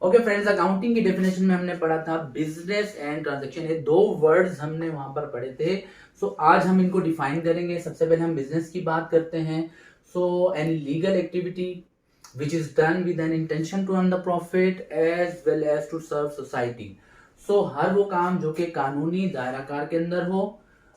Okay friends, accounting की definition में हमने पढ़ा था बिजनेस एंड ट्रांजैक्शन, ये दो वर्ड्स हमने वहां पर पढ़े थे। सो आज हम इनको डिफाइन करेंगे। सबसे पहले हम बिजनेस की बात करते हैं। So any legal activity which is done with an intention to earn the profit as well as to serve society। सो हर वो काम जो कि कानूनी दायराकार के अंदर हो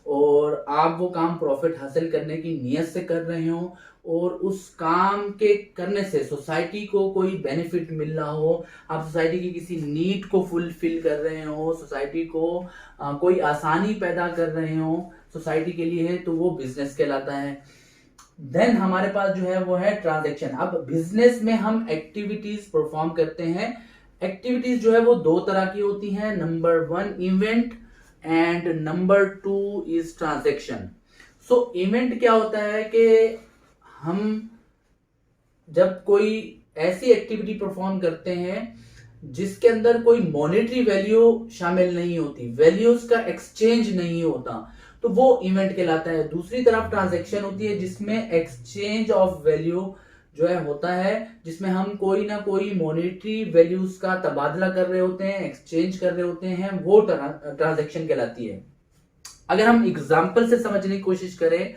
और आप वो काम प्रॉफिट हासिल करने की नीयत से कर रहे हो और उस काम के करने से सोसाइटी को कोई बेनिफिट मिल रहा हो, आप सोसाइटी की किसी नीड को फुलफिल कर रहे हो, सोसाइटी को कोई आसानी पैदा कर रहे हो सोसाइटी के लिए, है तो वो बिजनेस कहलाता है। देन हमारे पास जो है वो है ट्रांजैक्शन। अब बिजनेस में हम एक्टिविटीज परफॉर्म करते हैं। एक्टिविटीज जो है वो दो तरह की होती हैं, number one event and number two is transaction. So event क्या होता है कि हम जब कोई ऐसी एक्टिविटी परफॉर्म करते हैं जिसके अंदर कोई मॉनेटरी वैल्यू शामिल नहीं होती, वैल्यूज का एक्सचेंज नहीं होता, तो वो इवेंट कहलाता है। दूसरी तरफ ट्रांजैक्शन होती है जिसमें एक्सचेंज ऑफ वैल्यू जो है होता है, जिसमें हम कोई ना कोई मॉनेटरी वैल्यूज का तबादला कर रहे होते हैं, एक्सचेंज कर रहे होते हैं, वो ट्रांजैक्शन कहलाती है। अगर हम एग्जाम्पल से समझने की कोशिश करें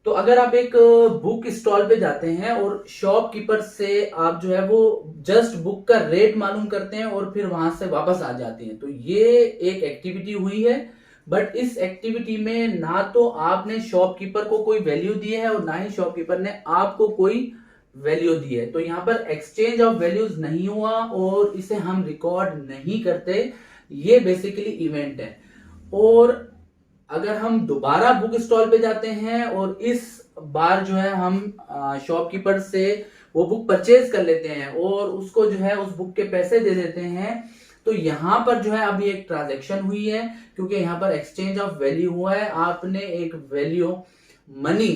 तो अगर आप एक बुक स्टॉल पे जाते हैं और शॉपकीपर से आप जो है वो जस्ट बुक का रेट मालूम करते हैं और फिर वहां से वापस आ जाते हैं, तो ये एक एक्टिविटी हुई है। बट इस एक्टिविटी में ना तो आपने शॉपकीपर को कोई वैल्यू दी है और ना ही शॉपकीपर ने आपको कोई वैल्यू दी है, तो यहाँ पर एक्सचेंज ऑफ वैल्यूज नहीं हुआ और इसे हम रिकॉर्ड नहीं करते। ये बेसिकली इवेंट है। और अगर हम दोबारा बुक स्टॉल पे जाते हैं और इस बार जो है हम शॉपकीपर से वो बुक परचेज कर लेते हैं और उसको जो है उस बुक के पैसे दे देते हैं, तो यहां पर जो है अभी एक ट्रांजैक्शन हुई है, क्योंकि यहां पर एक्सचेंज ऑफ वैल्यू हुआ है। आपने एक वैल्यू मनी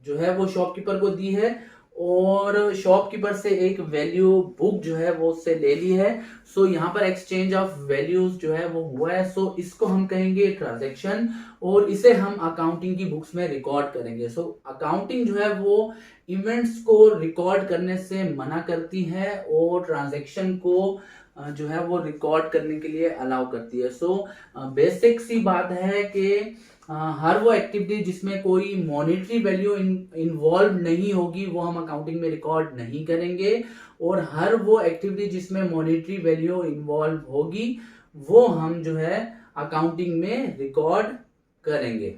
जो है वो शॉपकीपर को दी है और शॉपकीपर से एक वैल्यू बुक जो है वो उससे ले ली है। सो यहाँ पर एक्सचेंज ऑफ वैल्यूज जो है वो हुआ है। सो इसको हम कहेंगे ट्रांजैक्शन और इसे हम अकाउंटिंग की बुक्स में रिकॉर्ड करेंगे। सो अकाउंटिंग जो है वो इवेंट्स को रिकॉर्ड करने से मना करती है और ट्रांजैक्शन को जो है वो रिकॉर्ड करने के लिए अलाउ करती है। सो बेसिक सी बात है कि हर वो एक्टिविटी जिसमें कोई मॉनेटरी वैल्यू इन्वॉल्व नहीं होगी वो हम अकाउंटिंग में रिकॉर्ड नहीं करेंगे, और हर वो एक्टिविटी जिसमें मॉनेटरी वैल्यू इन्वॉल्व होगी वो हम जो है अकाउंटिंग में रिकॉर्ड करेंगे।